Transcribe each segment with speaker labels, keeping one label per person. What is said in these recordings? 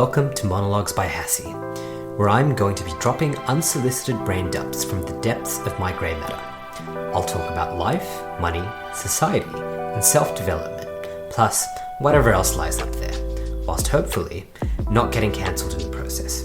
Speaker 1: Welcome to Monologues by Hassie, where I'm going to be dropping unsolicited brain dumps from the depths of my grey matter. I'll talk about life, money, society, and self-development, plus whatever else lies up there, whilst hopefully not getting cancelled in the process.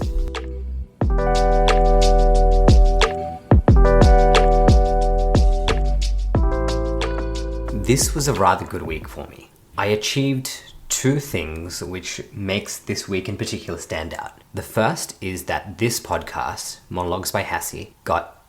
Speaker 1: This was a rather good week for me. I achieved two things which makes this week in particular stand out. The first is that this podcast, Monologues by Hassie, got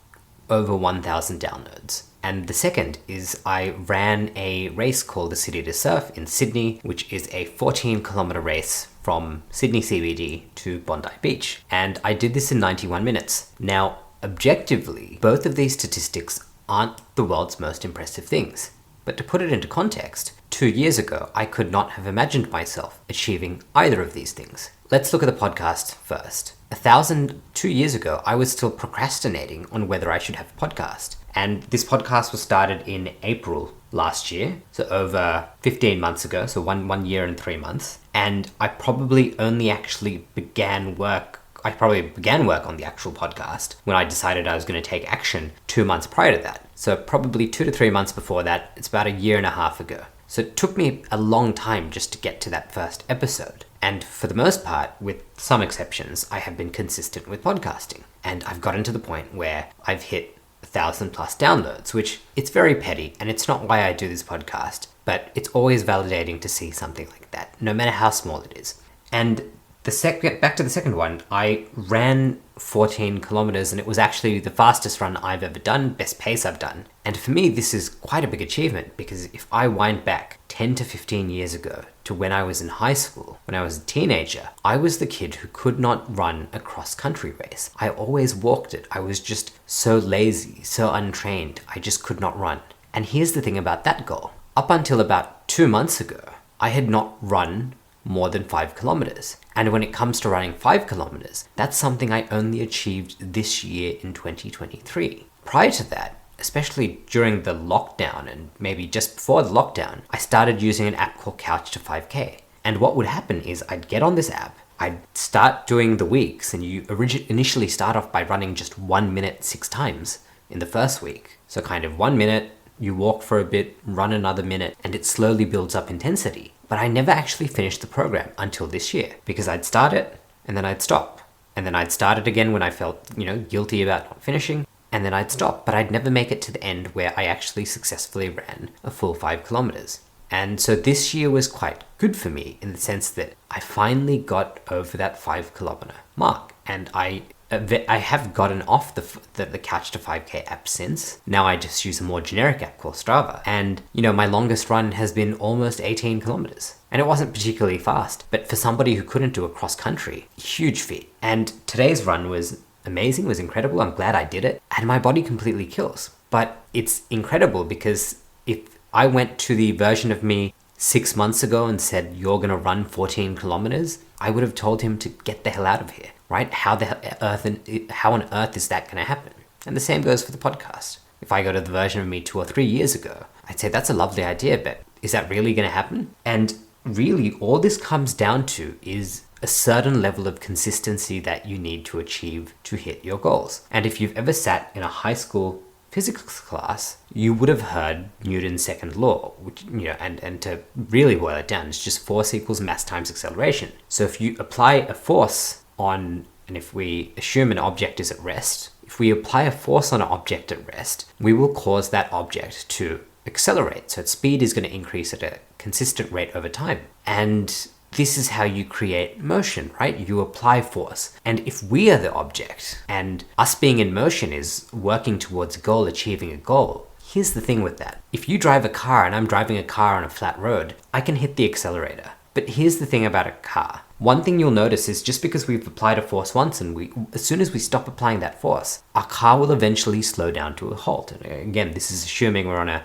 Speaker 1: over 1,000 downloads. And the second is I ran a race called the City to Surf in Sydney, which is a 14-kilometer race from Sydney CBD to Bondi Beach. And I did this in 91 minutes. Now, objectively, both of these statistics aren't the world's most impressive things. But to put it into context, 2 years ago, I could not have imagined myself achieving either of these things. Let's look at the podcast first. 2 years ago, I was still procrastinating on whether I should have a podcast. And this podcast was started in April last year, so over 15 months ago, so one year and 3 months. And I probably only actually began work on the actual podcast when I decided I was going to take action 2 months prior to that. So probably 2 to 3 months before that, it's about a year and a half ago. So it took me a long time just to get to that first episode. And for the most part, with some exceptions, I have been consistent with podcasting. And I've gotten to the point where I've hit 1,000 plus downloads, which it's very petty and it's not why I do this podcast, but it's always validating to see something like that, no matter how small it is. And back to the second one, I ran 14 kilometers and it was actually the fastest run I've ever done, best pace I've done. And for me, this is quite a big achievement because if I wind back 10 to 15 years ago to when I was in high school, when I was a teenager, I was the kid who could not run a cross-country race. I always walked it. I was just so lazy, so untrained. I just could not run. And here's the thing about that goal. Up until about 2 months ago, I had not run more than 5 kilometers. And when it comes to running 5 kilometers, that's something I only achieved this year in 2023. Prior to that, especially during the lockdown and maybe just before the lockdown, I started using an app called Couch to 5K. And what would happen is I'd get on this app, I'd start doing the weeks, and you initially start off by running just 1 minute 6 times in the first week. So kind of 1 minute, you walk for a bit, run another minute, and it slowly builds up intensity. But I never actually finished the program until this year because I'd start it and then I'd stop. And then I'd start it again when I felt, guilty about not finishing, and then I'd stop. But I'd never make it to the end where I actually successfully ran a full 5 kilometers. And so this year was quite good for me in the sense that I finally got over that 5 kilometer mark. And I have gotten off the Couch to 5K app since. Now I just use a more generic app called Strava. And, my longest run has been almost 18 kilometers. And it wasn't particularly fast, but for somebody who couldn't do a cross country, huge feat. And today's run was amazing, was incredible. I'm glad I did it. And my body completely kills. But it's incredible because if I went to the version of me 6 months ago and said, you're going to run 14 kilometers, I would have told him to get the hell out of here. Right? How on earth is that going to happen? And the same goes for the podcast. If I go to the version of me 2 or 3 years ago, I'd say that's a lovely idea, but is that really going to happen? And really, all this comes down to is a certain level of consistency that you need to achieve to hit your goals. And if you've ever sat in a high school physics class, you would have heard Newton's second law, which, and to really boil it down, it's just force equals mass times acceleration. So if you apply a force and if we assume an object is at rest, if we apply a force on an object at rest, we will cause that object to accelerate. So its speed is going to increase at a consistent rate over time. And this is how you create motion, right? You apply force. And if we are the object and us being in motion is working towards a goal, achieving a goal, here's the thing with that. If you drive a car and I'm driving a car on a flat road, I can hit the accelerator. But here's the thing about a car. One thing you'll notice is just because we've applied a force once and as soon as we stop applying that force, our car will eventually slow down to a halt. And again, this is assuming we're on a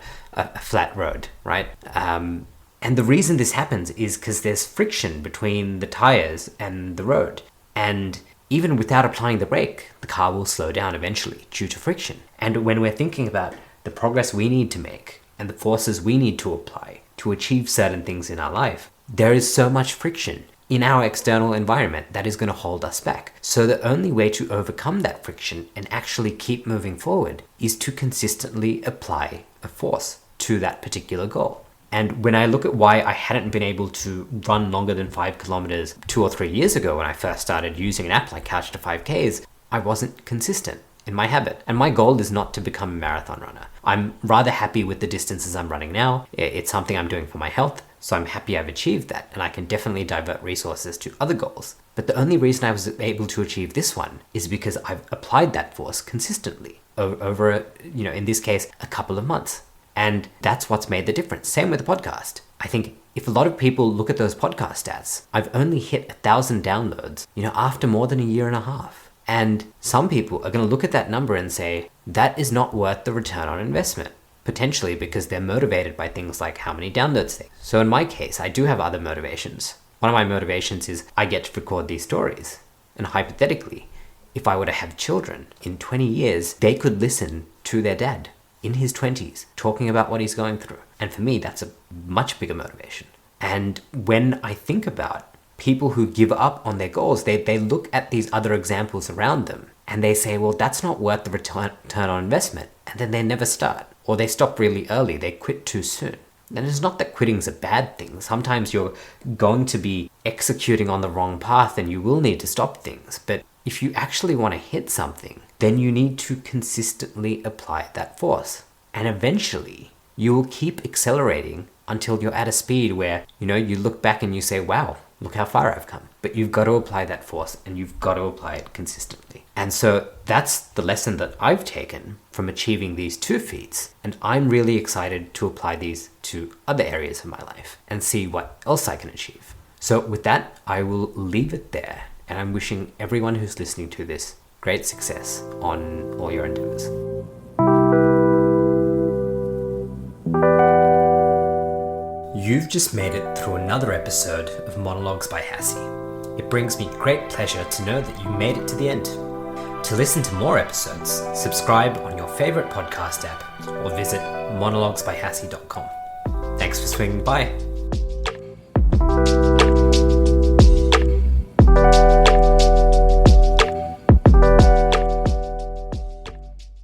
Speaker 1: flat road, right? And the reason this happens is because there's friction between the tires and the road. And even without applying the brake, the car will slow down eventually due to friction. And when we're thinking about the progress we need to make and the forces we need to apply to achieve certain things in our life, there is so much friction. in our external environment that is going to hold us back. So the only way to overcome that friction and actually keep moving forward is to consistently apply a force to that particular goal. And when I look at why I hadn't been able to run longer than 5 kilometers 2 or 3 years ago when I first started using an app like Couch to 5Ks, I wasn't consistent in my habit. And my goal is not to become a marathon runner. I'm rather happy with the distances I'm running now. It's something I'm doing for my health, so I'm happy I've achieved that, and I can definitely divert resources to other goals. But the only reason I was able to achieve this one is because I've applied that force consistently over, in this case, a couple of months. And that's what's made the difference. Same with the podcast. I think if a lot of people look at those podcast stats, I've only hit 1,000 downloads, after more than a year and a half. And some people are going to look at that number and say, that is not worth the return on investment, potentially because they're motivated by things like how many downloads they. So in my case, I do have other motivations. One of my motivations is I get to record these stories. And hypothetically, if I were to have children in 20 years, they could listen to their dad in his 20s talking about what he's going through. And for me, that's a much bigger motivation. And when I think about people who give up on their goals, they look at these other examples around them and they say, well, that's not worth the return on investment. And then they never start, or they stop really early. They quit too soon. And it's not that quitting's a bad thing. Sometimes you're going to be executing on the wrong path and you will need to stop things. But if you actually want to hit something, then you need to consistently apply that force. And eventually you will keep accelerating until you're at a speed where, you look back and you say, wow, look how far I've come. But you've got to apply that force and you've got to apply it consistently. And so that's the lesson that I've taken from achieving these 2 feats. And I'm really excited to apply these to other areas of my life and see what else I can achieve. So with that, I will leave it there. And I'm wishing everyone who's listening to this great success on all your endeavors. You've just made it through another episode of Monologues by Hassie. It brings me great pleasure to know that you made it to the end. To listen to more episodes, subscribe on your favorite podcast app or visit monologuesbyhassie.com. Thanks for swinging by.